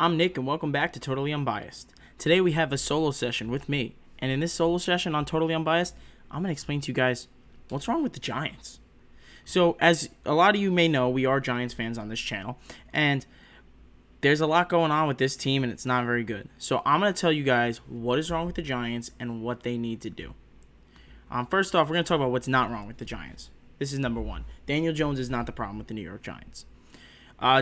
I'm Nick, and welcome back to Totally Unbiased. Today we have a solo session with me, and in this solo session on Totally Unbiased, I'm going to explain to you guys what's wrong with the Giants. So, as a lot of you may know, we are Giants fans on this channel, and there's a lot going on with this team, and it's not very good. So, I'm going to tell you guys what is wrong with the Giants and what they need to do. First off, we're going to talk about what's not wrong with the Giants. This is number one. Daniel Jones is not the problem with the New York Giants.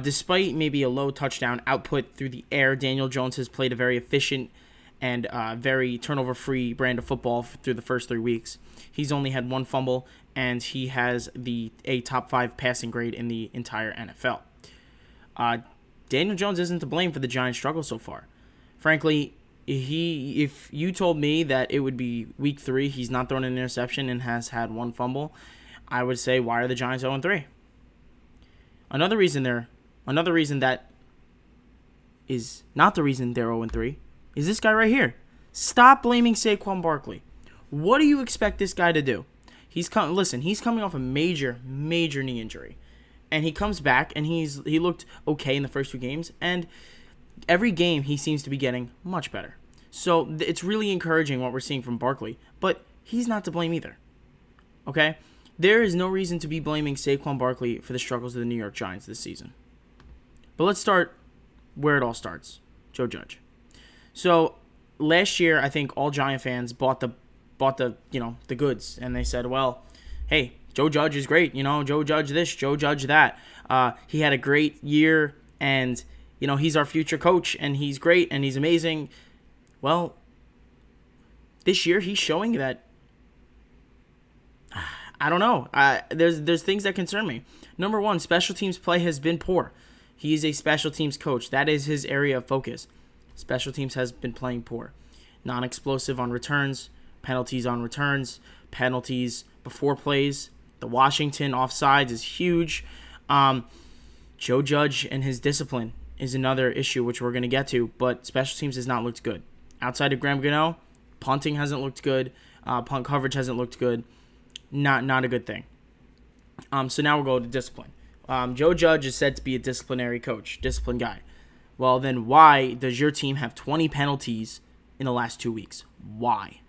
Despite maybe a low touchdown output through the air, Daniel Jones has played a very efficient and very turnover-free brand of football through the first 3 weeks. He's only had one fumble, and he has a top 5 passing grade in the entire NFL. Daniel Jones isn't to blame for the Giants' struggle so far. Frankly, if you told me that it would be week 3, he's not thrown an interception and has had one fumble, I would say, why are the Giants 0-3? Another reason that is not the reason they're 0-3 is this guy right here. Stop blaming Saquon Barkley. What do you expect this guy to do? He's coming off a major knee injury. And he comes back and he looked okay in the first 2 games, and every game he seems to be getting much better. So it's really encouraging what we're seeing from Barkley, but he's not to blame either. Okay? There is no reason to be blaming Saquon Barkley for the struggles of the New York Giants this season. But let's start where it all starts. Joe Judge. So last year, I think all Giant fans bought the goods, and they said, well, hey, Joe Judge is great. Joe Judge this, Joe Judge that. He had a great year, and he's our future coach, and he's great, and he's amazing. Well, this year he's showing that. I don't know. There's things that concern me. Number one, special teams play has been poor. He is a special teams coach. That is his area of focus. Special teams has been playing poor. Non-explosive on returns, penalties on returns, penalties before plays. The Washington offsides is huge. Joe Judge and his discipline is another issue, which we're going to get to, but special teams has not looked good. Outside of Graham Gano, punting hasn't looked good. Punt coverage hasn't looked good. Not a good thing. So now we'll go to discipline. Joe Judge is said to be a disciplinary coach, discipline guy. Well, then why does your team have 20 penalties in the last 2 weeks? Why?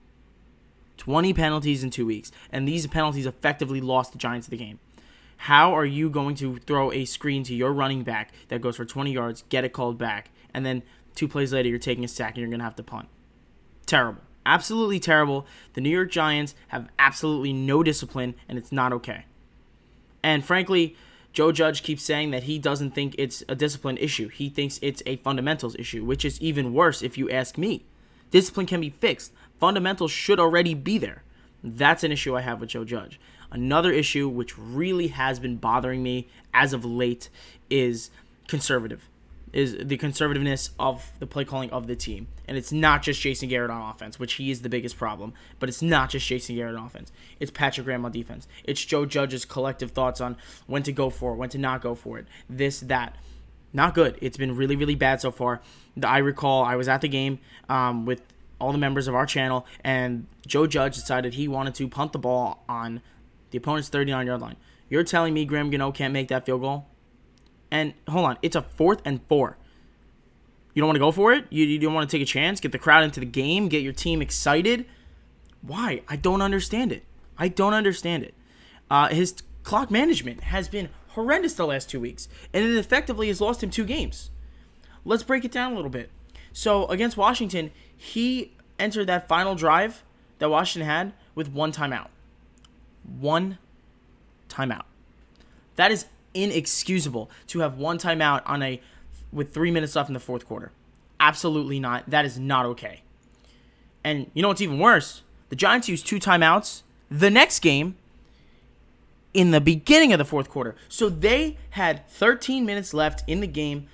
20 penalties in 2 weeks, and these penalties effectively lost the Giants the game. How are you going to throw a screen to your running back that goes for 20 yards, get it called back, and then 2 plays later you're taking a sack and you're going to have to punt? Terrible. Absolutely terrible. The New York Giants have absolutely no discipline, and it's not okay. And frankly, Joe Judge keeps saying that he doesn't think it's a discipline issue. He thinks it's a fundamentals issue, which is even worse if you ask me. Discipline can be fixed. Fundamentals should already be there. That's an issue I have with Joe Judge. Another issue which really has been bothering me as of late is the conservativeness of the play calling of the team. And it's not just Jason Garrett on offense, which he is the biggest problem, but it's not just Jason Garrett on offense. It's Patrick Graham on defense. It's Joe Judge's collective thoughts on when to go for it, when to not go for it, this, that. Not good. It's been really, really bad so far. I recall I was at the game with all the members of our channel, and Joe Judge decided he wanted to punt the ball on the opponent's 39-yard line. You're telling me Graham Gano can't make that field goal? And hold on, it's a 4th and 4. You don't want to go for it? You don't want to take a chance? Get the crowd into the game? Get your team excited? Why? I don't understand it. His clock management has been horrendous the last 2 weeks, and it effectively has lost him 2 games. Let's break it down a little bit. So against Washington, he entered that final drive that Washington had with 1 timeout. 1 timeout. That is inexcusable to have 1 timeout with 3 minutes left in the 4th quarter. Absolutely not. That is not okay. And you know what's even worse? The Giants used 2 timeouts the next game in the beginning of the 4th quarter. So they had 13 minutes left in the game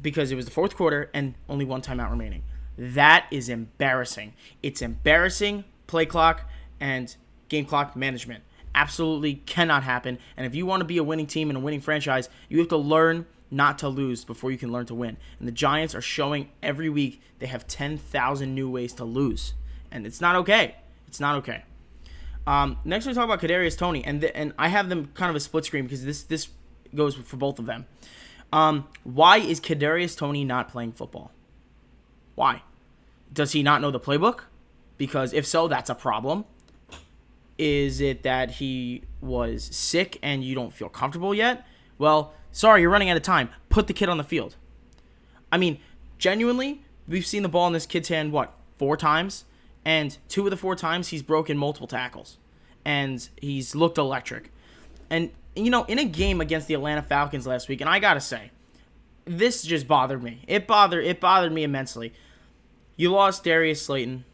because it was the 4th quarter and only 1 timeout remaining. That is embarrassing. It's embarrassing play clock and game clock management. Absolutely cannot happen. And if you want to be a winning team and a winning franchise, you have to learn not to lose before you can learn to win. And the Giants are showing every week they have 10,000 new ways to lose. And it's not okay. It's not okay. Next, we talk about Kadarius Toney. And I have them kind of a split screen because this goes for both of them. Why is Kadarius Toney not playing football? Why? Does he not know the playbook? Because if so, that's a problem. Is it that he was sick and you don't feel comfortable yet? Well, sorry, you're running out of time. Put the kid on the field. I mean, genuinely, we've seen the ball in this kid's hand, 4 times? And 2 of the 4 times, he's broken multiple tackles. And he's looked electric. And, in a game against the Atlanta Falcons last week, and I gotta say, this just bothered me. It bothered me immensely. You lost Darius Slayton.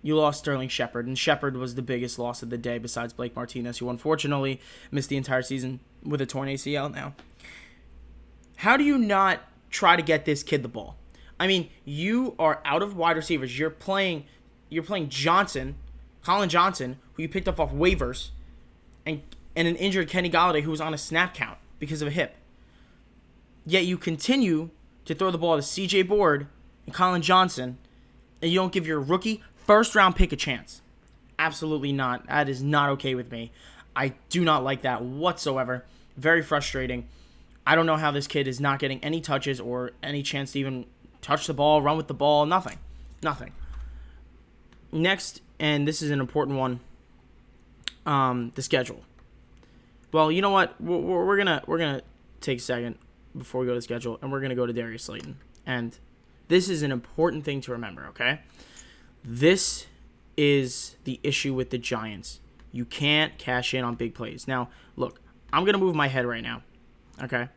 You lost Sterling Shepard, and Shepard was the biggest loss of the day besides Blake Martinez, who unfortunately missed the entire season with a torn ACL now. How do you not try to get this kid the ball? I mean, you are out of wide receivers. You're playing Johnson, Colin Johnson, who you picked up off waivers, and an injured Kenny Golladay, who was on a snap count because of a hip. Yet you continue to throw the ball to C.J. Board and Colin Johnson, and you don't give your rookie first-round pick a chance. Absolutely not. That is not okay with me. I do not like that whatsoever. Very frustrating. I don't know how this kid is not getting any touches or any chance to even touch the ball, run with the ball. Nothing. Next, and this is an important one, the schedule. Well, you know what? We're gonna take a second before we go to the schedule, and we're gonna go to Darius Slayton. And this is an important thing to remember, okay? This is the issue with the Giants. You can't cash in on big plays. Now, look, I'm going to move my head right now, okay?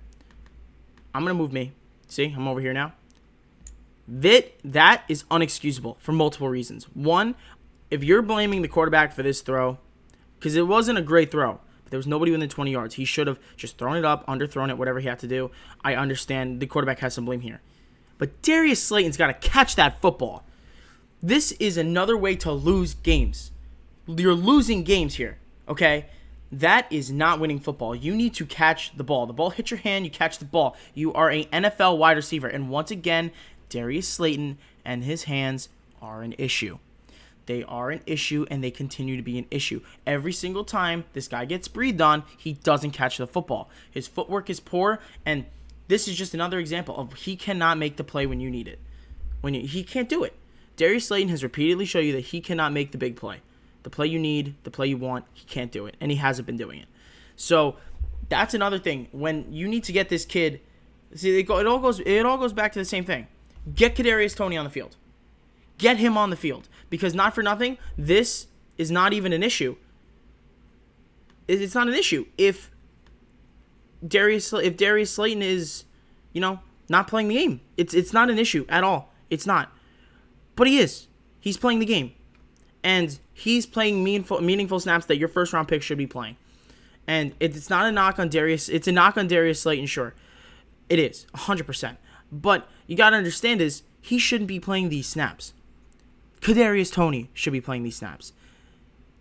I'm going to move me. See, I'm over here now. That is unexcusable for multiple reasons. One, if you're blaming the quarterback for this throw, because it wasn't a great throw, but there was nobody within 20 yards. He should have just thrown it up, underthrown it, whatever he had to do. I understand the quarterback has some blame here. But Darius Slayton's got to catch that football. This is another way to lose games. You're losing games here, okay? That is not winning football. You need to catch the ball. The ball hits your hand, you catch the ball. You are an NFL wide receiver. And once again, Darius Slayton and his hands are an issue. They are an issue, and they continue to be an issue. Every single time this guy gets breathed on, he doesn't catch the football. His footwork is poor, and this is just another example of he cannot make the play when you need it. He can't do it. Darius Slayton has repeatedly shown you that he cannot make the big play. The play you need, the play you want, he can't do it. And he hasn't been doing it. So that's another thing. When you need to get this kid, see, it all goes back to the same thing. Get Kadarius Toney on the field. Get him on the field. Because not for nothing, this is not even an issue. It's not an issue. If Darius Slayton is, not playing the game, it's not an issue at all. It's not. But he is. He's playing the game. And he's playing meaningful snaps that your first-round pick should be playing. And it's not a knock on Darius. It's a knock on Darius Slayton, sure. It is, 100%. But you got to understand is he shouldn't be playing these snaps. Kadarius Toney should be playing these snaps.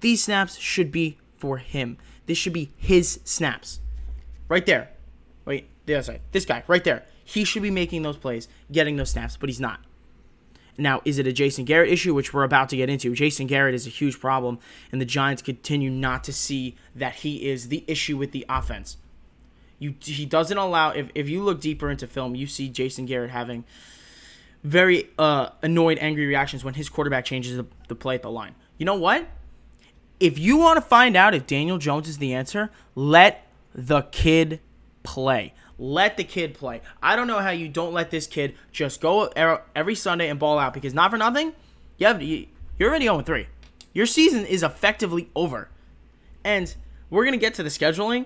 These snaps should be for him. This should be his snaps. Right there. Wait, the other side. This guy, right there. He should be making those plays, getting those snaps, but he's not. Now, is it a Jason Garrett issue, which we're about to get into? Jason Garrett is a huge problem, and the Giants continue not to see that he is the issue with the offense. He doesn't allow, if you look deeper into film, you see Jason Garrett having very annoyed, angry reactions when his quarterback changes the play at the line. You know what? If you want to find out if Daniel Jones is the answer, let the kid play. Let the kid play. I don't know how you don't let this kid just go every Sunday and ball out, because not for nothing, you're already 0-3. Your season is effectively over. And we're going to get to the scheduling,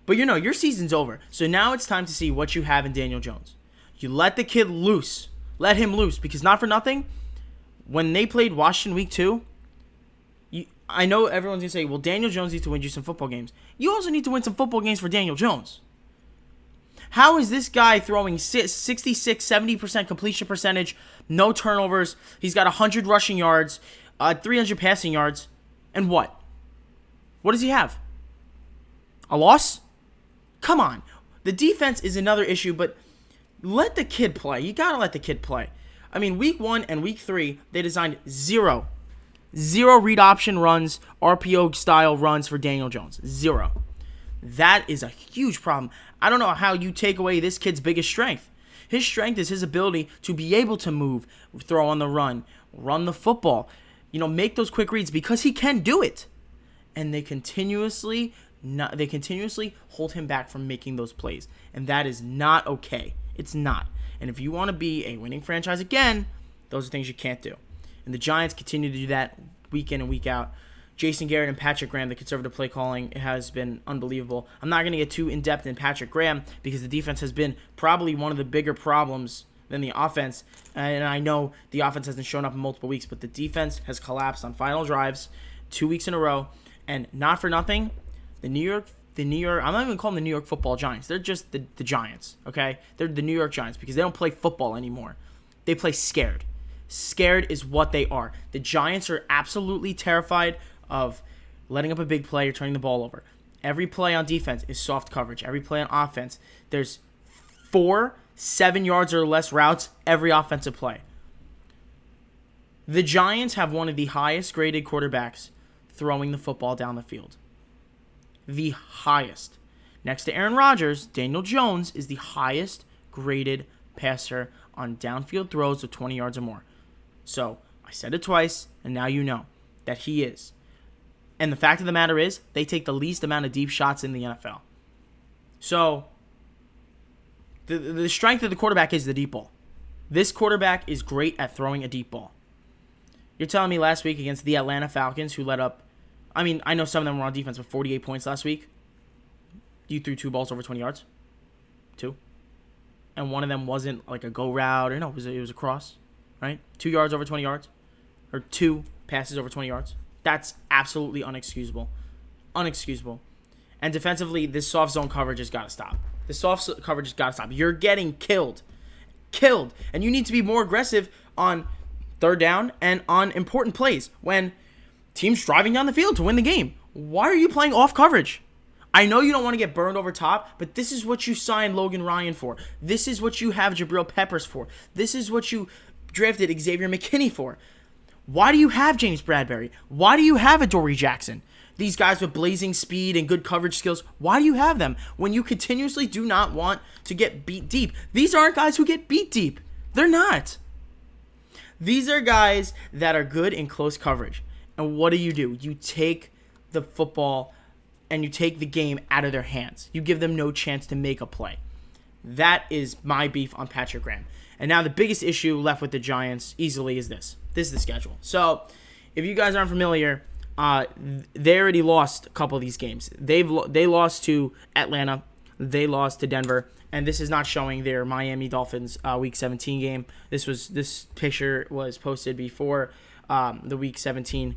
but your season's over. So now it's time to see what you have in Daniel Jones. You let the kid loose. Let him loose, because not for nothing, when they played Washington week 2, I know everyone's going to say, well, Daniel Jones needs to win you some football games. You also need to win some football games for Daniel Jones. How is this guy throwing 66, 70% completion percentage, no turnovers? He's got 100 rushing yards, 300 passing yards, and what? What does he have? A loss? Come on. The defense is another issue, but let the kid play. You got to let the kid play. I mean, week 1 and week 3, they designed zero read option runs, RPO style runs for Daniel Jones. Zero. That is a huge problem. I don't know how you take away this kid's biggest strength. His strength is his ability to be able to move, throw on the run the football, make those quick reads, because he can do it. And they continuously hold him back from making those plays. And that is not okay. It's not. And if you want to be a winning franchise again, those are things you can't do. And the Giants continue to do that week in and week out. Jason Garrett and Patrick Graham, the conservative play calling, has been unbelievable. I'm not going to get too in-depth in Patrick Graham because the defense has been probably one of the bigger problems than the offense. And I know the offense hasn't shown up in multiple weeks, but the defense has collapsed on final drives 2 weeks in a row. And not for nothing, the New York, I'm not even calling them the New York Football Giants. They're just the Giants, okay? They're the New York Giants because they don't play football anymore. They play scared. Scared is what they are. The Giants are absolutely terrified of letting up a big play or turning the ball over. Every play on defense is soft coverage. Every play on offense, there's 4 7 yards or less routes every offensive play. The Giants have one of the highest graded quarterbacks throwing the football down the field. The highest. Next to Aaron Rodgers, Daniel Jones is the highest graded passer on downfield throws of 20 yards or more. So, I said it twice, and now you know that he is. And the fact of the matter is, they take the least amount of deep shots in the NFL. So, the strength of the quarterback is the deep ball. This quarterback is great at throwing a deep ball. You're telling me last week against the Atlanta Falcons, who let up, I know some of them were on defense, but 48 points last week, you threw 2 balls over 20 yards? 2? And one of them wasn't like a go route, or no, it was a cross, right? 2 yards over 20 yards? Or 2 passes over 20 yards? That's absolutely unexcusable. Unexcusable. And defensively, this soft zone coverage has got to stop. The soft coverage has got to stop. You're getting killed. Killed. And you need to be more aggressive on third down and on important plays when teams driving down the field to win the game. Why are you playing off coverage? I know you don't want to get burned over top, but this is what you signed Logan Ryan for. This is what you have Jabril Peppers for. This is what you drafted Xavier McKinney for. Why do you have James Bradbury? Why do you have Adoree Jackson? These guys with blazing speed and good coverage skills, why do you have them when you continuously do not want to get beat deep? These aren't guys who get beat deep. They're not. These are guys that are good in close coverage. And what do? You take the football and you take the game out of their hands. You give them no chance to make a play. That is my beef on Patrick Graham. And now the biggest issue left with the Giants easily is this. This is the schedule. So, if you guys aren't familiar, they already lost a couple of these games. They lost to Atlanta. They lost to Denver. And this is not showing their Miami Dolphins Week 17 game. This picture was posted before the Week 17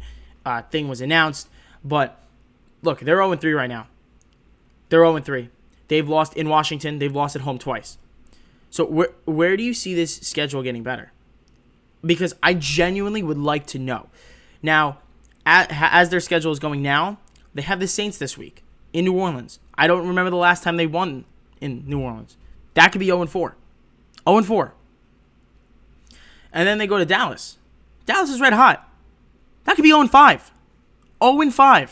thing was announced. But, look, they're 0-3 right now. They're 0-3. They've lost in Washington. They've lost at home twice. So where do you see this schedule getting better? Because I genuinely would like to know. Now, as their schedule is going now, they have the Saints this week in New Orleans. I don't remember the last time they won in New Orleans. That could be 0-4. 0-4. And then they go to Dallas. Dallas is red hot. That could be 0-5. 0-5.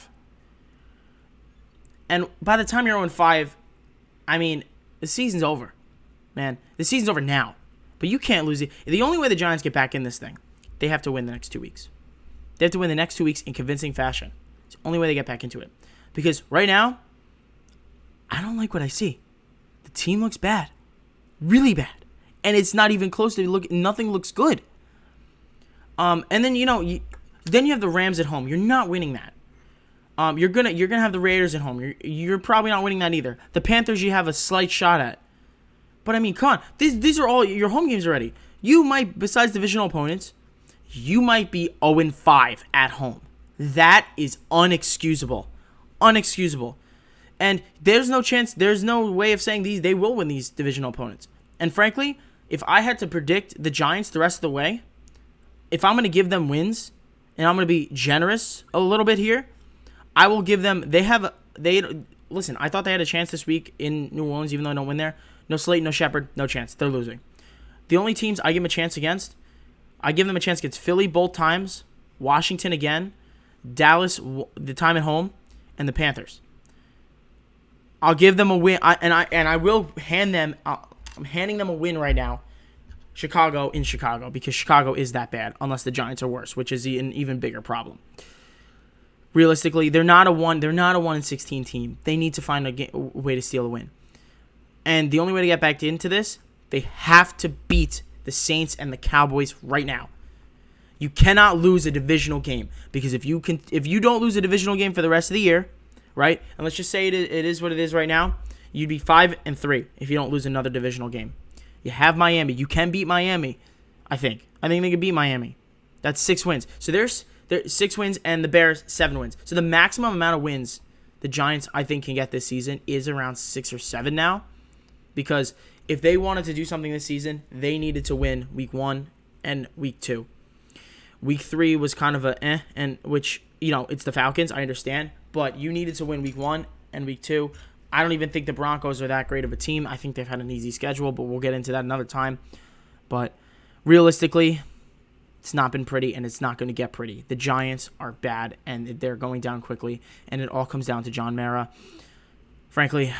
And by the time you're 0-5, the season's over. Man, the season's over now. But you can't lose it. The only way the Giants get back in this thing, they have to win the next 2 weeks. They have to win the next 2 weeks in convincing fashion. It's the only way they get back into it. Because right now, I don't like what I see. The team looks bad. Really bad. And it's not even close to nothing looks good. And then, then you have the Rams at home. You're not winning that. You're gonna have the Raiders at home. You're probably not winning that either. The Panthers you have a slight shot at. But come on. These are all your home games already. You might, besides divisional opponents, you might be 0-5 at home. That is unexcusable. Unexcusable. And there's no chance, there's no way of saying they will win these divisional opponents. And frankly, if I had to predict the Giants the rest of the way, if I'm going to give them wins, and I'm going to be generous a little bit here, I will give them, listen, I thought they had a chance this week in New Orleans, even though I don't win there. No Slayton, no Shepard, no chance. They're losing. The only teams I give them a chance against, I give them a chance against Philly both times, Washington again, Dallas the time at home, and the Panthers. I'll give them a win, I will hand them. I'm handing them a win right now. Chicago in Chicago, because Chicago is that bad, unless the Giants are worse, which is an even bigger problem. Realistically, they're not a 1-16 team. They need to find a way to steal a win. And the only way to get back into this, they have to beat the Saints and the Cowboys right now. You cannot lose a divisional game, because if you don't lose a divisional game for the rest of the year, right? And let's just say it is what it is right now, you'd be 5-3 if you don't lose another divisional game. You have Miami. You can beat Miami, I think. I think they can beat Miami. That's 6 wins. So there's 6 wins, and the Bears 7 wins. So the maximum amount of wins the Giants, I think, can get this season is around 6 or 7 now. Because if they wanted to do something this season, they needed to win week 1 and week 2. Week 3 was kind of and which, it's the Falcons, I understand. But you needed to win week 1 and week 2. I don't even think the Broncos are that great of a team. I think they've had an easy schedule, but we'll get into that another time. But realistically, it's not been pretty, and it's not going to get pretty. The Giants are bad, and they're going down quickly, and it all comes down to John Mara. Frankly,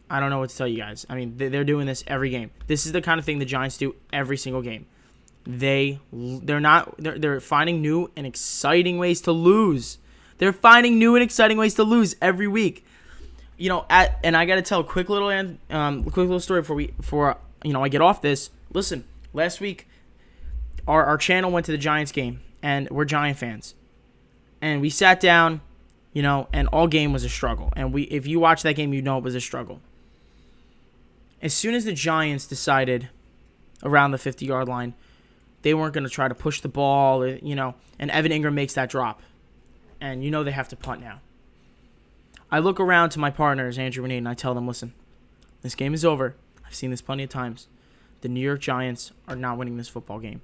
I don't know what to tell you guys. I mean, they're doing this every game. This is the kind of thing the Giants do every single game. They're finding new and exciting ways to lose. They're finding new and exciting ways to lose every week. And I got to tell a quick little story before I get off this. Listen, last week our channel went to the Giants game, and we're Giant fans, and we sat down, and all game was a struggle. And if you watch that game, you know it was a struggle. As soon as the Giants decided around the 50-yard line, they weren't going to try to push the ball, and Evan Ingram makes that drop, and they have to punt now. I look around to my partners, Andrew and Nate, and I tell them, listen, this game is over. I've seen this plenty of times. The New York Giants are not winning this football game.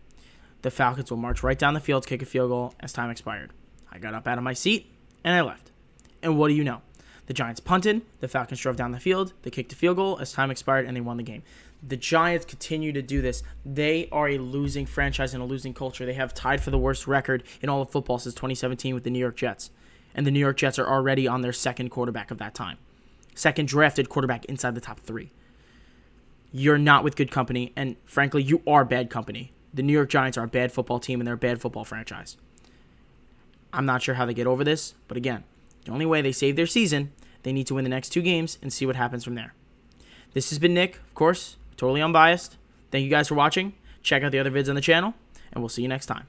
The Falcons will march right down the field, kick a field goal as time expired. I got up out of my seat, and I left. And what do you know? The Giants punted, the Falcons drove down the field, they kicked a field goal as time expired, and they won the game. The Giants continue to do this. They are a losing franchise and a losing culture. They have tied for the worst record in all of football since 2017 with the New York Jets. And the New York Jets are already on their second quarterback of that time. Second drafted quarterback inside the top 3. You're not with good company, and frankly, you are bad company. The New York Giants are a bad football team, and they're a bad football franchise. I'm not sure how they get over this, but again, the only way they save their season, they need to win the next 2 games and see what happens from there. This has been Nick, of course, totally unbiased. Thank you guys for watching. Check out the other vids on the channel, and we'll see you next time.